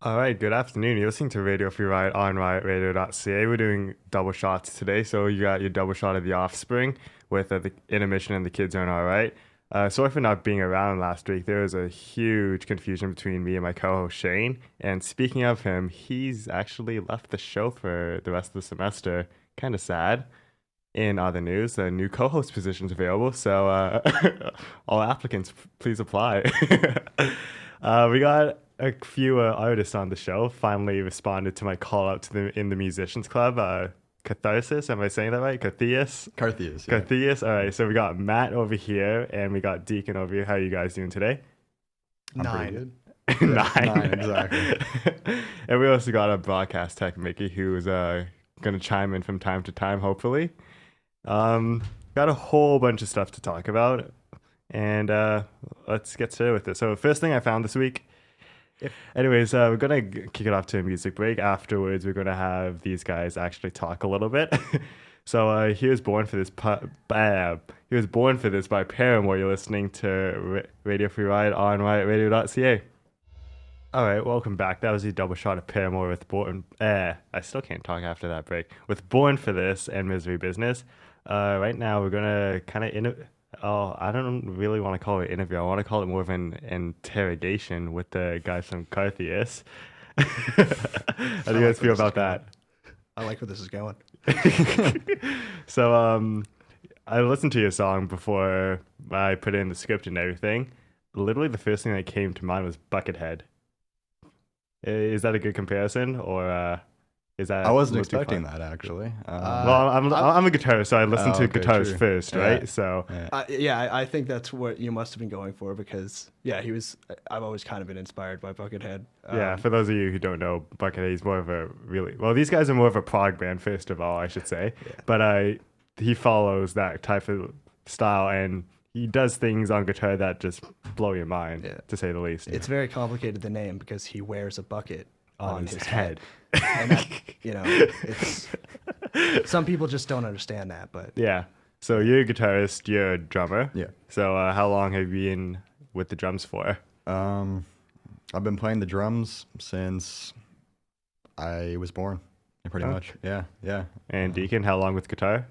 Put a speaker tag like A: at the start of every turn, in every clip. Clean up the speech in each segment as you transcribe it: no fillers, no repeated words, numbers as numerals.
A: All right, good afternoon. You're listening to Radio Free Riot on riotradio.ca. We're doing double shots today. So you got your double shot of the offspring with the intermission and the kids are all right. Sorry for not being around last week. There was a huge confusion between me and my co-host Shane. And speaking of him, he's actually left the show for the rest of the semester. Kind of sad. In other news, a new co-host position's available. So all applicants, please apply. We got a few artists on the show finally responded to my call out to the in the musicians club. Catharsis, am I saying that right? Cartheus.
B: Cartheus. Yeah.
A: Cartheus. All right. So we got Matt over here and we got Deacon over here. How are you guys doing today?
B: I'm pretty good.
A: Nine.
B: Nine, exactly.
A: And we also got a broadcast tech Mickey who's gonna chime in from time to time, hopefully. Got a whole bunch of stuff to talk about, and let's get started with it. So first thing I found this week. Anyways, we're gonna kick it off to a music break. Afterwards, we're gonna have these guys actually talk a little bit. So he was born for this. He was born for this by Paramore. You're listening to Radio Free Riot on riotradio.ca. All right, welcome back. That was your double shot of Paramore with Born. I still can't talk after that break. With Born for This and Misery Business. Right now, we're gonna kind of I don't really want to call it an interview. I want to call it more of an interrogation with the guys from Cartheus. How do you guys feel about that?
C: I like where this is going.
A: So, I listened to your song before I put in the script and everything. Literally, the first thing that came to mind was Buckethead. Is that a good comparison, or is that?
B: I wasn't expecting that actually.
A: Well, I'm a guitarist, so I listen to guitars
B: true.
A: first, right?
B: Yeah.
A: So
C: I think that's what you must have been going for because he was. I've always kind of been inspired by Buckethead.
A: Yeah, for those of you who don't know, Buckethead, he's more of a these guys are more of a prog band, first of all, I should say.
C: Yeah.
A: But he follows that type of style, and he does things on guitar that just blow your mind, to say the least.
C: It's very complicated, the name, because he wears a bucket on his head.
A: head.
C: And that, it's some people just don't understand that, but
A: Yeah. So you're a guitarist, you're a drummer.
B: Yeah.
A: So how long have you been with the drums for?
B: I've been playing the drums since I was born, pretty much. Yeah.
A: And Deacon, how long with guitar?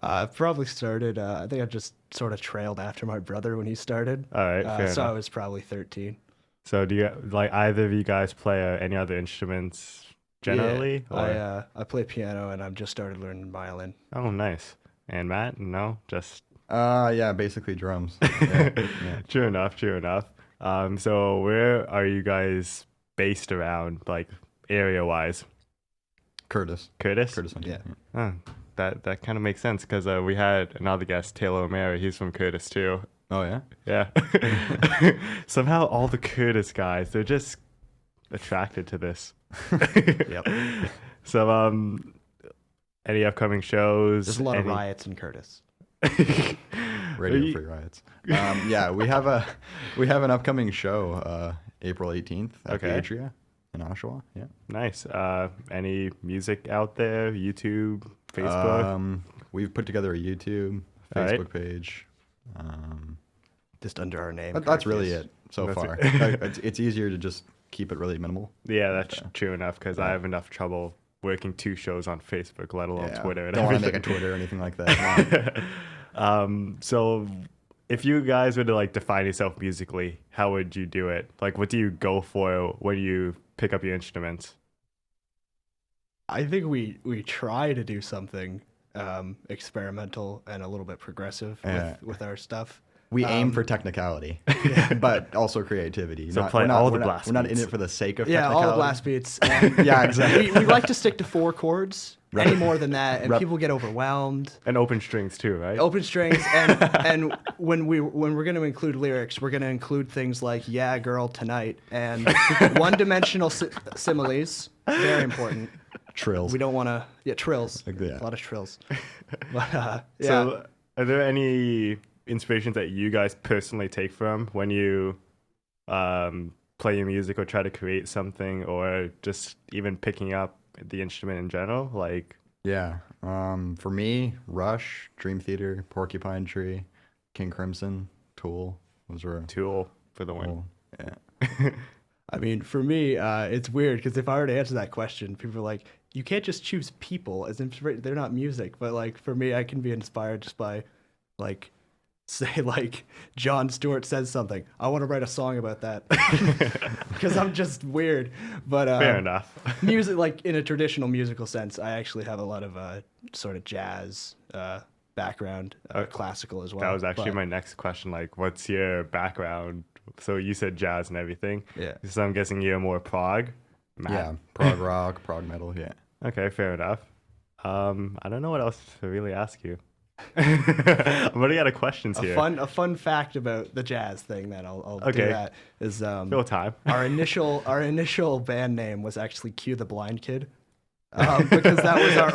C: I've probably started. I think I just sort of trailed after my brother when he started.
A: All right, fair
C: so I
A: enough.
C: was probably 13.
A: So do you like either of you guys play any other instruments generally?
C: Yeah, I play piano and I've just started learning violin.
A: Oh, nice. And Matt, no, just
B: Yeah, basically drums. Yeah.
A: True enough. So where are you guys based around, like area-wise?
B: Curtis.
A: Curtis?
C: Yeah.
A: Oh, that kind of makes sense because we had another guest, Taylor O'Mara. He's from Curtis too.
B: Oh yeah.
A: Yeah. Somehow all the Curtis guys, they're just attracted to this.
C: Yep.
A: So any upcoming shows?
C: There's a lot of riots in Curtis.
B: Radio Free Riots. Yeah, we have an upcoming show, April 18th at the Atria in Oshawa. Yeah.
A: Nice. Any music out there? YouTube, Facebook?
B: We've put together a YouTube, Facebook page.
C: Just under our name.
B: That's really
C: Cartheus.
B: it so far. It's easier to just keep it really minimal.
A: Yeah, that's true enough because I have enough trouble working 2 shows on Facebook, let alone Twitter and
B: Don't want to
A: everything.
B: make a Twitter or anything like that. No.
A: So if you guys were to like define yourself musically, how would you do it? Like, what do you go for when you pick up your instruments?
C: I think we try to do something experimental and a little bit progressive with our stuff.
B: We aim for technicality, but also creativity.
A: So play all the blast
B: We're not in
A: beats.
B: it for the sake of
C: Yeah,
B: technicality.
C: all the blast beats. And
B: Yeah, exactly.
C: we like to stick to 4 chords. Any more than that, and people get overwhelmed.
A: And open strings too, right?
C: Open strings, and when we're going to include lyrics, we're going to include things like "Yeah, girl, tonight" and one-dimensional similes. Very important.
B: Trills.
C: We don't want to trills.
B: Yeah.
C: A lot of trills. But, yeah.
A: So are there any inspirations that you guys personally take from when you play your music or try to create something, or just even picking up the instrument in general? Like,
B: Yeah. For me, Rush, Dream Theater, Porcupine Tree, King Crimson, Tool. Those were
A: Tool for the win.
B: cool. Yeah.
C: I mean, for me, it's weird because if I were to answer that question, people are like, you can't just choose people as inspiration. They're not music. But like for me, I can be inspired just by like, say like Jon Stewart says something. I want to write a song about that because I'm just weird. But
A: Fair enough.
C: music, like in a traditional musical sense, I actually have a lot of sort of jazz background, classical as well.
A: That was actually
C: But-
A: my next question. Like, what's your background? So you said jazz and everything.
C: Yeah.
A: So I'm guessing you're more prog. Matt?
B: Yeah, prog rock, prog metal. Yeah.
A: Okay, fair enough. I don't know what else to really ask you. I'm running out of questions here.
C: A fun fact about the jazz thing that I'll do
A: Okay.
C: that is
A: Fill time.
C: our initial band name was actually Cue the Blind Kid, because that was our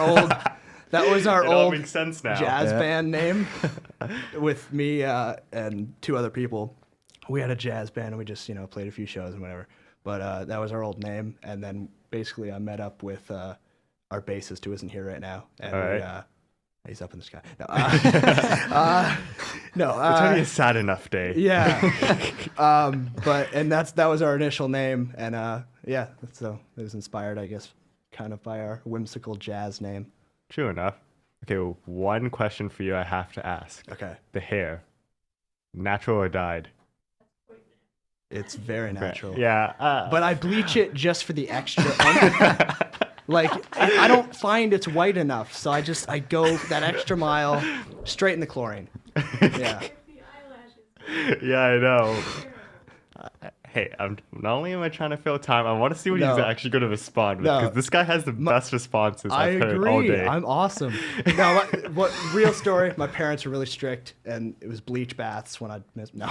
A: It all
C: old
A: makes sense now.
C: jazz
B: Yeah.
C: band name with me and two other people. We had a jazz band and we just played a few shows and whatever. But that was our old name, and then basically I met up with our bassist who isn't here right now, and
A: All right.
C: he's up in the sky. No,
A: It's only a sad enough day.
C: yeah. That was our initial name, and yeah, so it was inspired, I guess, kind of by our whimsical jazz name.
A: True enough. Okay, well, one question for you I have to ask.
C: Okay,
A: The hair, natural or dyed?
C: it's very natural.
A: Yeah.
C: But I bleach it just for the extra. Like I don't find it's white enough, so I go that extra mile straight in the chlorine. Yeah.
A: Yeah, I know. Hey, not only am I trying to fill time, I want to see what
C: No.
A: he's actually going to respond with,
C: No.
A: because this guy has the best responses
C: I
A: I've heard all
C: agree.
A: day.
C: I'm awesome. No, what real story? My parents were really strict, and it was bleach baths when I missed. No.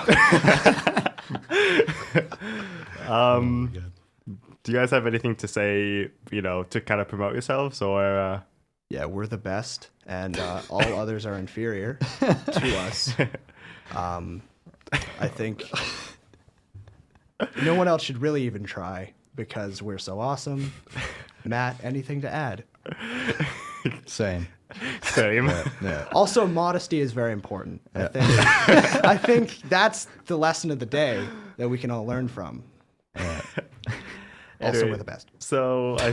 A: Do you guys have anything to say, to kind of promote yourselves, or?
C: Yeah, we're the best, and all others are inferior to us. I think no one else should really even try because we're so awesome. Matt, anything to add?
B: Same.
A: Same.
B: Yeah.
C: Also, modesty is very important. I think that's the lesson of the day that we can all learn from. Also,
A: Anyway,
C: we're the best.
A: So I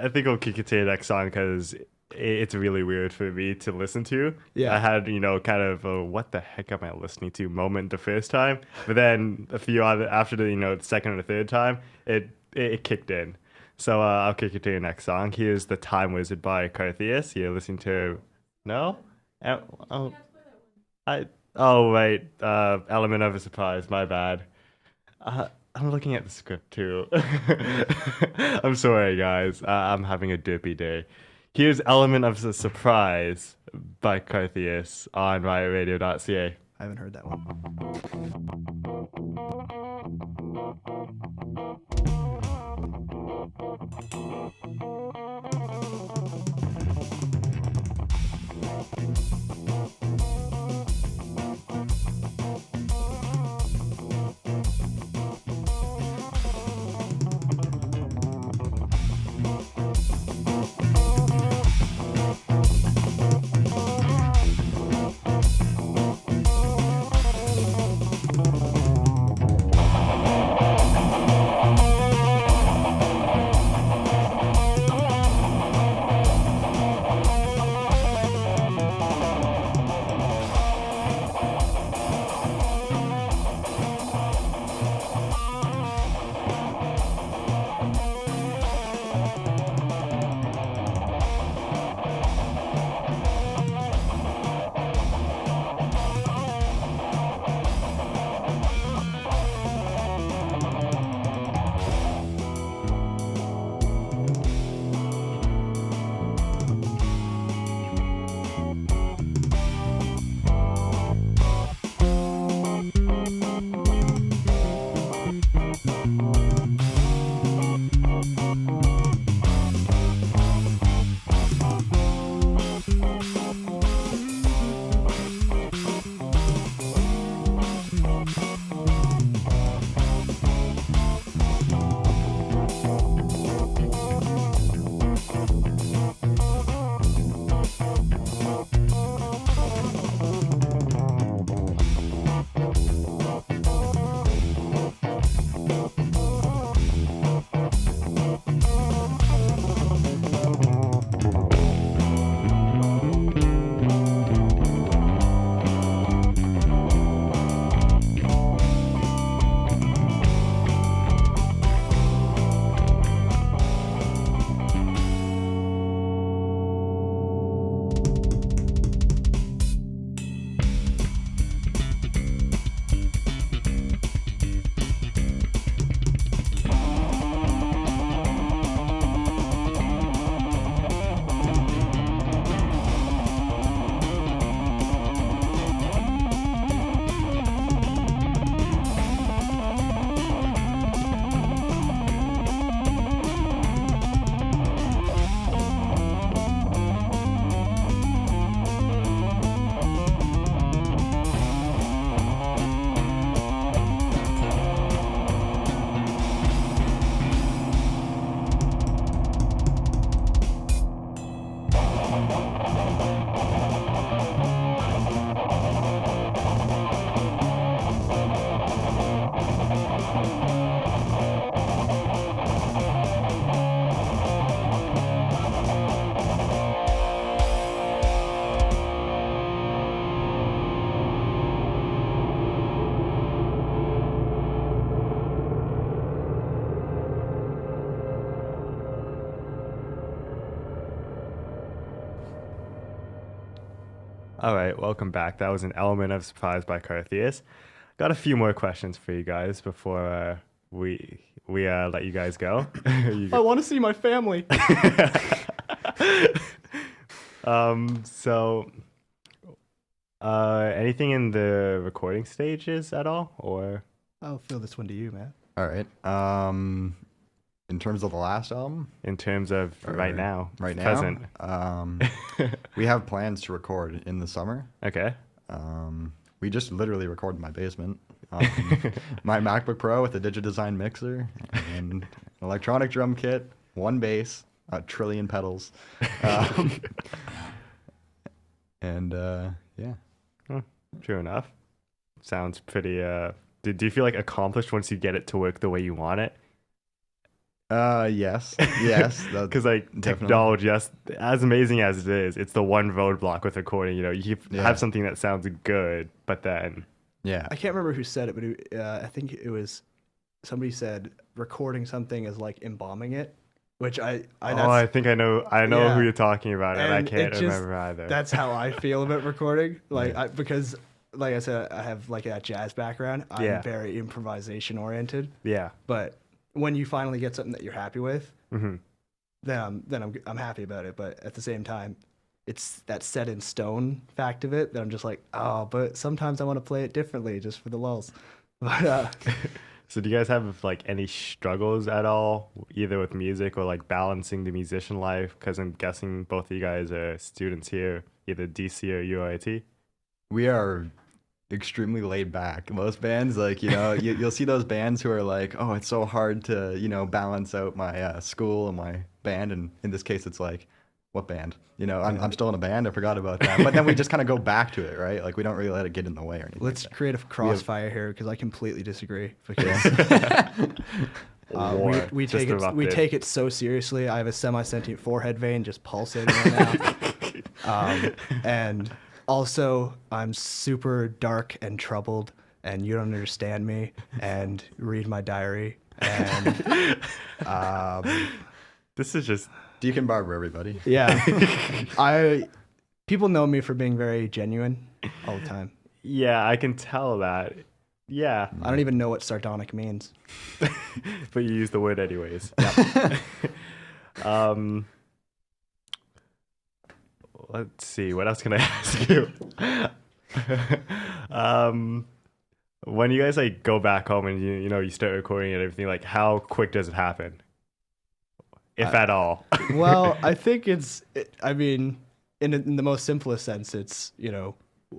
A: think I'll kick it to your next song because it's really weird for me to listen to.
C: Yeah.
A: I had kind of a what the heck am I listening to moment the first time, but then a few other after the second or third time it kicked in. So I'll kick it to your next song. Here's The Time Wizard by Cartheus. You're listening to no? Right. Element of a Surprise. My bad. I'm looking at the script too. I'm sorry, guys. I'm having a derpy day. Here's Element of a Surprise by Cartheus on riotradio.ca.
C: I haven't heard that one.
A: All right, welcome back. That was an element of surprise by Cartheus. Got a few more questions for you guys before we let you guys go.
C: I want to see my family.
A: So, anything in the recording stages at all, or?
C: I'll throw this one to you, man.
B: All right. In terms of the last album,
A: In terms of right now,
B: present,
A: present.
B: we have plans to record in the summer.
A: Okay.
B: We just literally recorded in my basement. My MacBook Pro with a Digidesign mixer and an electronic drum kit, one bass, a trillion pedals, and yeah.
A: True enough. Sounds pretty. Do you feel like accomplished once you get it to work the way you want it?
B: Yes,
A: Because like
B: definitely.
A: technology, as amazing as it is, it's the one roadblock with recording. You know, you have something that sounds good, but then
B: Yeah,
C: I can't remember who said it, but I think it was somebody said recording something is like embalming it, which I
A: think I know
C: Yeah.
A: who you're talking about, and I
C: And
A: can't
C: it just-
A: remember either.
C: that's how I feel about recording. Like
B: Yeah.
C: because like I said, I have like that jazz background. I'm
A: Yeah.
C: very improvisation oriented,
A: Yeah.
C: but when you finally get something that you're happy with,
A: Mm-hmm.
C: then I'm happy about it. But at the same time, it's that set in stone fact of it that I'm just like, oh, but sometimes I want to play it differently just for the lulz. But
A: So do you guys have like any struggles at all, either with music or like balancing the musician life? Because I'm guessing both of you guys are students here, either DC or UIT.
B: we are extremely laid back. Most bands, like, you'll see those bands who are like, oh, it's so hard to, balance out my school and my band. And in this case, it's like, what band? I'm still in a band. I forgot about that. But then we just kind of go back to it, right? Like, we don't really let it get in the way or anything.
C: let's
B: like
C: create a crossfire here because I completely disagree. Because
A: War
C: we
A: just
C: take it
A: erupted.
C: take it so seriously. I have a semi-sentient forehead vein just pulsating right now, and also I'm super dark and troubled, and you don't understand me. And read my diary, and
A: This is just
B: Deacon Barbour, everybody.
C: yeah, people know me for being very genuine all the time.
A: yeah, I can tell that. Yeah,
C: I don't even know what sardonic means.
A: but you use the word anyways. Let's see. What else can I ask you? When you guys like go back home and you start recording and everything, like how quick does it happen, if at all?
C: Well, I think I mean, in the most simplest sense, it's,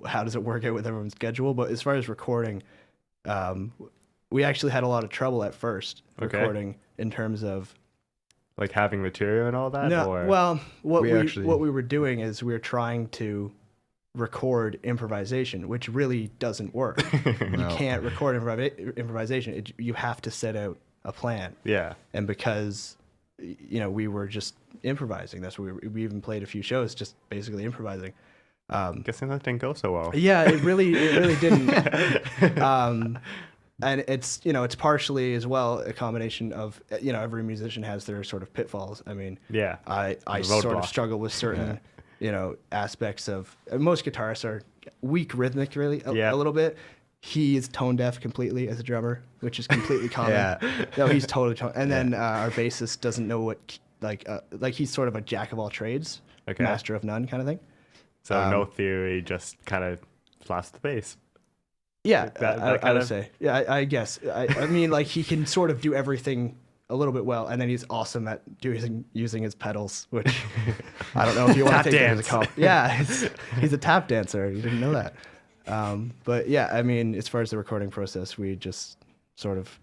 C: how does it work out with everyone's schedule? But as far as recording, we actually had a lot of trouble at first
A: Okay.
C: recording in terms of
A: Like having material and all that?
C: no.
A: Or?
C: Well, what
B: We
C: we were doing is we were trying to record improvisation, which really doesn't work. You
B: No.
C: can't record improvisation. You have to set out a plan.
A: Yeah.
C: And because we were just improvising, that's what we even played a few shows just basically improvising.
A: Guessing that didn't go so well.
C: Yeah, it really didn't. And it's it's partially as well a combination of every musician has their sort of pitfalls. I mean,
A: Yeah.
C: I
A: The
C: sort
A: roadblock.
C: of struggle with certain aspects of most guitarists are weak rhythmically
A: Yeah.
C: a little bit. He is tone deaf completely as a drummer, which is completely common.
B: Yeah.
C: No, he's totally tone. And then our bassist doesn't know what like he's sort of a jack of all trades,
A: Okay.
C: master of none kind of thing.
A: So no theory, just kind of slaps the bass.
C: Yeah,
A: That
C: I
A: kind
C: would
A: of-
C: say. Yeah, I guess. I mean, like he can sort of do everything a little bit well, and then he's awesome at using his pedals, which I don't know if you want
A: Tap
C: to take that as a
A: dance.
C: compliment. Yeah, he's a tap dancer. You didn't know that. But yeah, I mean, as far as the recording process, we just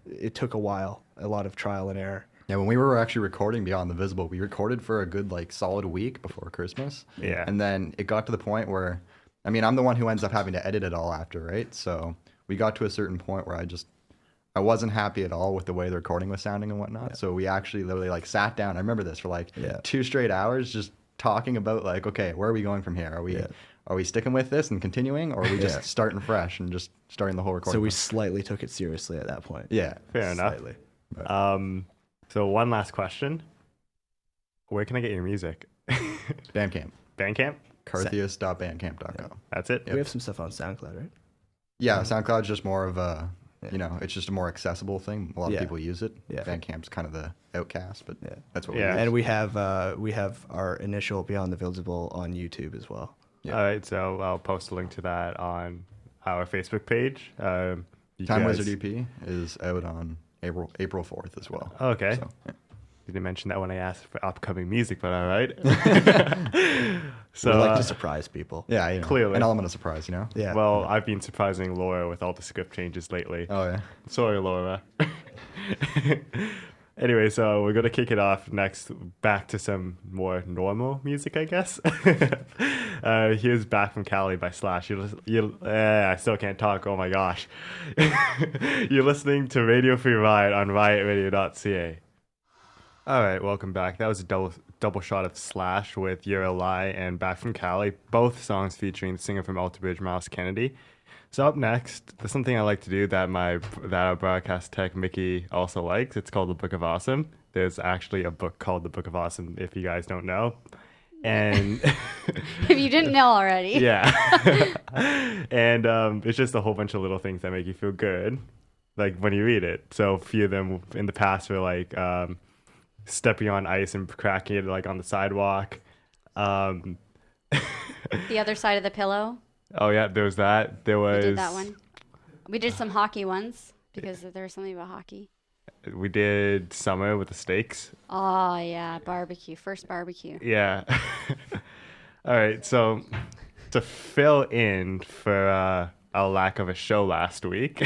C: it took a while, a lot of trial and error.
B: Yeah, when we were actually recording Beyond the Visible, we recorded for a good solid week before Christmas.
A: Yeah.
B: And then it got to the point where, I mean, I'm the one who ends up having to edit it all after, right? So we got to a certain point where I wasn't happy at all with the way the recording was sounding and whatnot. Yeah. So we actually literally sat down. I remember this for 2 straight hours, just talking about okay, where are we going from here? Are we sticking with this and continuing, or are we just starting fresh and just starting the whole recording?
C: So we slightly took it seriously at that point.
B: Yeah.
A: Fair enough.
C: Slightly.
A: So one last question. Where can I get your music?
B: Bandcamp.
A: Bandcamp?
B: Cartheus.bandcamp.com.
A: That's it.
C: We have some stuff on SoundCloud, right?
B: Yeah, SoundCloud's just more of a, it's just a more accessible thing. A lot of people use it.
C: Yeah.
B: Bandcamp's kind of the outcast, but that's what
A: Yeah.
B: we use.
C: And we have our initial Beyond the Visible on YouTube as well.
B: Yeah.
A: All right, so I'll post a link to that on our Facebook page. You
B: Time
A: guys-
B: Wizard EP is out on April 4th as well.
A: Okay.
B: So, yeah.
A: Didn't mention that when I asked for upcoming music, but all right. So,
C: We like to surprise people.
B: Yeah,
A: Clearly.
B: an element of surprise,
C: Yeah.
A: well, I've been surprising Laura with all the script changes lately.
B: Oh yeah.
A: Sorry, Laura. Anyway, so we're gonna kick it off next. Back to some more normal music, I guess. Here's "Back from Cali" by Slash. I still can't talk. Oh my gosh. You're listening to Radio Free Riot on riotradio.ca. All right, welcome back. That was a double shot of Slash with "You're a Lie" and "Back from Cali," both songs featuring the singer from Alter Bridge, Miles Kennedy. So up next, there's something I like to do that our broadcast tech Mickey also likes. It's called the Book of Awesome. There's actually a book called the Book of Awesome, if you guys don't know. And
D: if you didn't know already.
A: yeah. And it's just a whole bunch of little things that make you feel good, like when you read it. So a few of them in the past were like stepping on ice and cracking it like on the sidewalk.
D: The other side of the pillow.
A: Oh yeah, there was that. There was.
D: We did that one. We did some hockey ones because there was something about hockey.
A: We did summer with the steaks.
D: Oh yeah, barbecue. First barbecue.
A: Yeah. All right. So to fill in for our lack of a show last week,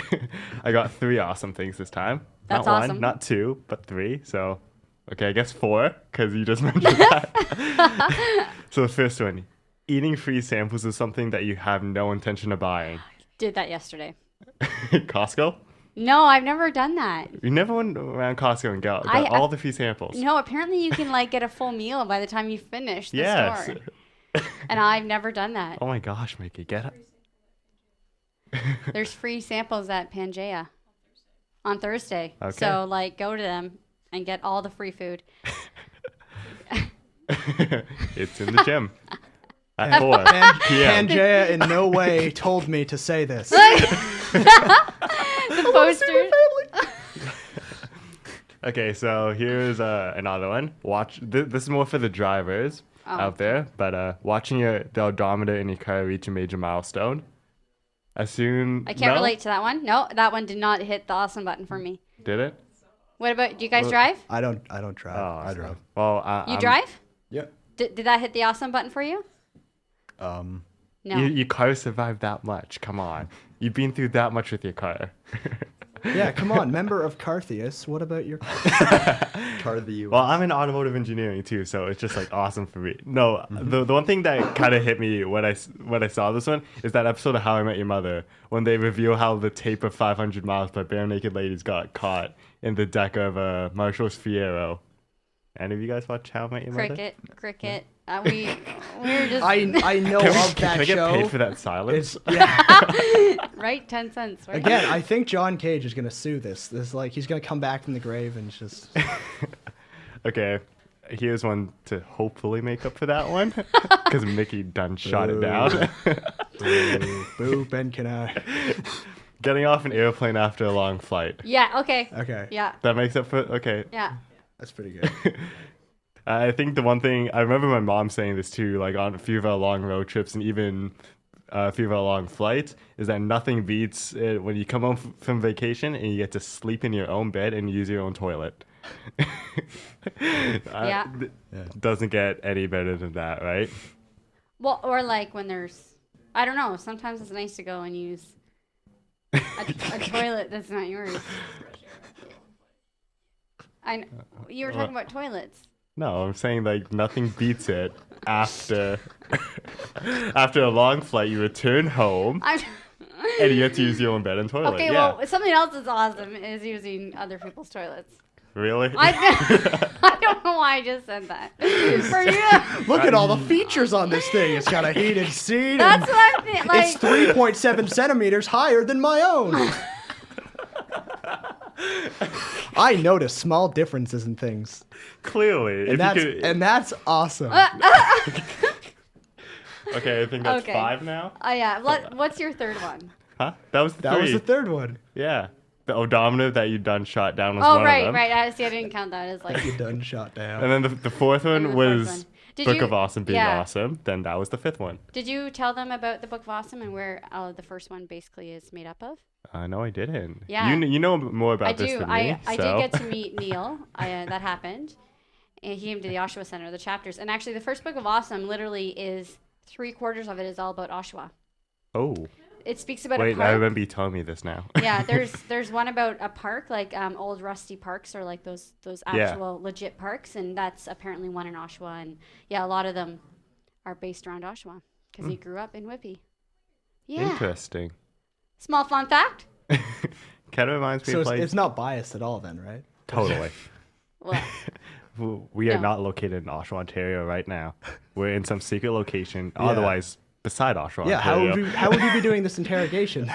A: I got 3 awesome things this time.
D: That's
A: not
D: awesome.
A: One, not 2, but 3. So, okay, I guess 4 because you just mentioned that. So the first one. Eating free samples is something that you have no intention of buying.
D: Did that yesterday.
A: Costco?
D: No, I've never done that.
A: You never went around Costco and got all the free samples.
D: No, apparently you can like get a full meal by the time you finish the
A: Yes.
D: store. And I've never done that.
A: Oh my gosh, Mickey, get it.
D: There's free samples at Pangea on Thursday.
A: Okay.
D: So like go to them and get all the free food.
A: It's in the gym. At 4 p.m.
C: Pangea in no way told me to say this.
D: The poster.
A: Okay, so here's another one. This is more for the drivers out there, but watching the odometer in your car reach a major milestone.
D: I can't relate to that one. No, that one did not hit the awesome button for me.
A: Did it?
D: What about, do you guys drive?
C: I don't drive.
A: Oh,
B: I drove.
A: well,
D: You drive?
B: Yep.
D: Did that hit the awesome button for you? No.
A: Your car survived that much. Come on, you've been through that much with your car.
C: Yeah, come on, member of Cartheus. What about your?
B: Part of the U.S.
A: Well, I'm in automotive engineering too, so it's just like awesome for me. No, the one thing that kind of hit me when I saw this one is that episode of How I Met Your Mother when they reveal how the tape of 500 Miles by Bare Naked Ladies got caught in the deck of Marshall's Fiero. Any of you guys watch How I Met Your Mother?
D: Cricket. We were just
C: I know of that
A: Can I get
C: show.
A: paid for that silence?
C: It's yeah.
D: right 10 cents. Right?
C: Again, I think John Cage is gonna sue this. This like he's gonna come back from the grave and just.
A: Okay, here's one to hopefully make up for that one because Mickey done shot it down.
C: Boo, Ben Canard.
A: Getting off an airplane after a long flight.
D: Yeah. Okay.
C: Okay.
D: Yeah.
A: That makes up for okay.
D: Yeah.
C: That's pretty good.
A: I think the one thing I remember my mom saying this too, like on a few of our long road trips and even a few of our long flights, is that nothing beats it when you come home from vacation and you get to sleep in your own bed and use your own toilet.
D: Yeah.
A: Doesn't get any better than that, right?
D: Well, or like when there's, I don't know. Sometimes it's nice to go and use a toilet that's not yours. You were talking about toilets.
A: No, I'm saying like nothing beats it after after a long flight. You return home and you get to use your own bed and toilet.
D: Okay,
A: yeah.
D: well, something else that's awesome is using other people's toilets.
A: Really?
D: I don't know why I just said that. For you,
C: Look at all the features on this thing. It's got a heated seat.
D: that's
C: and
D: what I'm thinking. Like,
C: it's 3.7 centimeters higher than my own. I notice small differences in things,
A: Clearly,
C: and that's awesome.
A: Okay, I think that's
D: Okay.
A: 5 now.
D: Oh yeah. What's your third one?
A: Huh? That was 3.
C: That was the third one.
A: Yeah. The odometer that you done shot down was
D: Oh
A: one
D: right,
A: of them.
D: right. I see. I didn't count that as like.
C: You done shot down.
A: And then the fourth
D: And
A: one
D: the fourth
A: was
D: one. Did
A: Book
D: you-
A: of Awesome being
D: yeah.
A: awesome. Then that was the 5th one.
D: Did you tell them about the Book of Awesome and where the first one basically is made up of?
A: No, I didn't.
D: Yeah.
A: You know more about
D: I
A: this
D: do.
A: than me.
D: I
A: so.
D: did get to meet Neil. That happened. And he came to the Oshawa Center, the chapters. And actually, the first Book of Awesome literally is 3/4 of it is all about Oshawa.
A: Oh.
D: It speaks about a
A: Wait,
D: park.
A: I remember you telling me this now.
D: Yeah, there's one about a park, like old rusty parks or like those actual legit parks, and that's apparently one in Oshawa. And yeah, a lot of them are based around Oshawa because he grew up in Whippy. Yeah.
A: Interesting.
D: Small fun fact.
A: Kind of reminds me
C: So
A: of like
C: it's not biased at all, then, right?
A: totally.
D: Well,
A: We are
D: No.
A: not located in Oshawa, Ontario right now. We're in some secret location,
C: Yeah.
A: otherwise beside Oshawa,
C: Yeah.
A: Ontario.
C: How would you be doing this interrogation?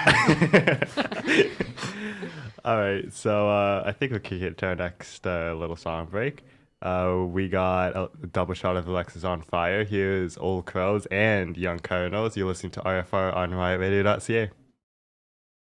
A: All right, so I think we'll kick it to our next little song break. We got a double shot of Alexis on Fire. Here's Old Crows and Young Cardinals. You're listening to RFR on riotradio.ca.